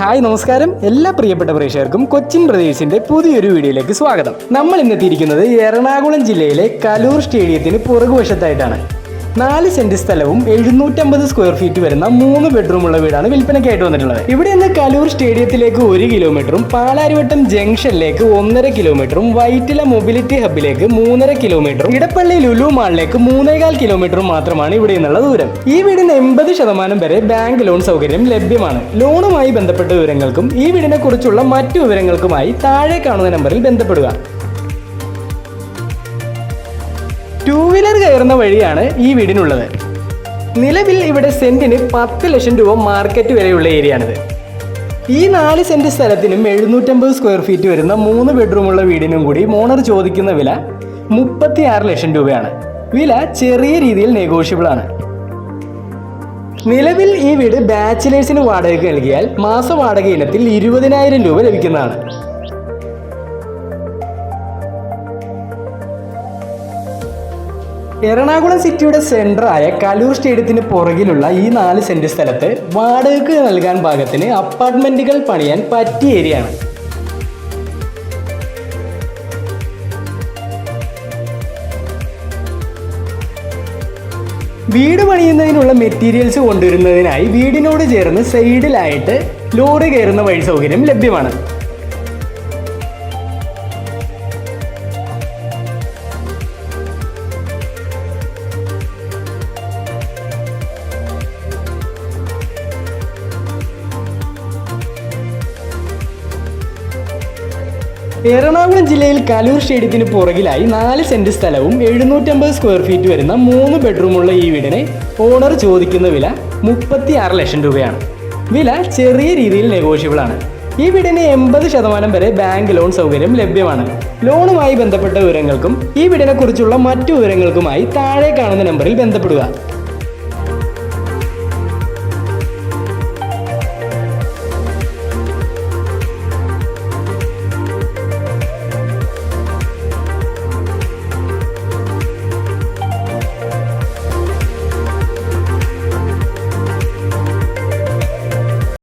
Hi നമസ്കാരം എല്ലാ പ്രിയപ്പെട്ട പ്രേക്ഷകർക്കും കൊച്ചിൻ ബ്രദേഴ്സിന്റെ പുതിയൊരു വീഡിയോയിലേക്ക് സ്വാഗതം. നമ്മൾ ഇന്നെത്തിയിരിക്കുന്നത് എറണാകുളം ജില്ലയിലെ കലൂർ സ്റ്റേഡിയത്തിന് പുറകുവശത്തായിട്ടാണ്. 4 സെന്റ് സ്ഥലവും 750 സ്ക്വയർ ഫീറ്റ് വരുന്ന 3 ബെഡ്റൂമുള്ള വീടാണ് വിൽപ്പനയ്ക്കായിട്ട് വന്നിട്ടുള്ളത്. ഇവിടെ നിന്ന് കലൂർ സ്റ്റേഡിയത്തിലേക്ക് 1 കിലോമീറ്ററും പാലാരിവട്ടം ജംഗ്ഷനിലേക്ക് 1.5 കിലോമീറ്ററും വൈറ്റില മൊബിലിറ്റി ഹബിലേക്ക് 3.5 കിലോമീറ്ററും ഇടപ്പള്ളി ലുലു മാളിലേക്ക് 3.25 കിലോമീറ്ററും മാത്രമാണ് ഇവിടെ നിന്നുള്ള ദൂരം. ഈ വീടിന് 80% വരെ ബാങ്ക് ലോൺ സൗകര്യം ലഭ്യമാണ്. ലോണുമായി ബന്ധപ്പെട്ട വിവരങ്ങൾക്കും ഈ വീടിനെ കുറിച്ചുള്ള മറ്റു വിവരങ്ങൾക്കുമായി താഴെ കാണുന്ന നമ്പറിൽ ബന്ധപ്പെടുക. 2 വീലർ കയറുന്ന വഴിയാണ് ഈ വീടിനുള്ളത്. നിലവിൽ ഇവിടെ സെന്റിന് 10 ലക്ഷം രൂപ മാർക്കറ്റ് വരെയുള്ള ഏരിയയാണിത്. ഈ 4 സെന്റ് സ്ഥലത്തിനും 750 സ്ക്വയർ ഫീറ്റ് വരുന്ന 3 ബെഡ്റൂമുള്ള വീടിനും കൂടി ഓണർ ചോദിക്കുന്ന വില 36 ലക്ഷം രൂപയാണ്. വില ചെറിയ രീതിയിൽ നെഗോഷ്യബിൾ ആണ്. നിലവിൽ ഈ വീട് ബാച്ചിലേഴ്സിന് വാടകയ്ക്ക് നൽകിയാൽ മാസ വാടക ഇനത്തിൽ 20,000 രൂപ ലഭിക്കുന്നതാണ്. എറണാകുളം സിറ്റിയുടെ സെന്ററായ കലൂർ സ്റ്റേഡിയത്തിന് പുറകിലുള്ള ഈ 4 സെന്റ് സ്ഥലത്ത് വാടകയ്ക്ക് നൽകാൻ പാകത്തിന് അപ്പാർട്ട്മെന്റുകൾ പണിയാൻ പറ്റിയ ഏരിയയാണ്. വീട് പണിയുന്നതിനുള്ള മെറ്റീരിയൽസ് കൊണ്ടുവരുന്നതിനായി വീടിനോട് ചേർന്ന് സൈഡിലായിട്ട് ലോറി കയറുന്ന വഴി സൗകര്യം ലഭ്യമാണ്. എറണാകുളം ജില്ലയിൽ കലൂർ സ്റ്റേഡിയത്തിന് പുറകിലായി 4 സെന്റ് സ്ഥലവും 750 സ്ക്വയർ ഫീറ്റ് വരുന്ന 3 ബെഡ്റൂമുള്ള ഈ വീടിന് ഓണർ ചോദിക്കുന്ന വില 36 ലക്ഷം രൂപയാണ്. വില ചെറിയ രീതിയിൽ നെഗോഷ്യബിൾ ആണ്. ഈ വീടിന് 80% വരെ ബാങ്ക് ലോൺ സൗകര്യം ലഭ്യമാണ്. ലോണുമായി ബന്ധപ്പെട്ട വിവരങ്ങൾക്കും ഈ വീടിനെ കുറിച്ചുള്ള മറ്റു വിവരങ്ങൾക്കുമായി താഴെ കാണുന്ന നമ്പറിൽ ബന്ധപ്പെടുക.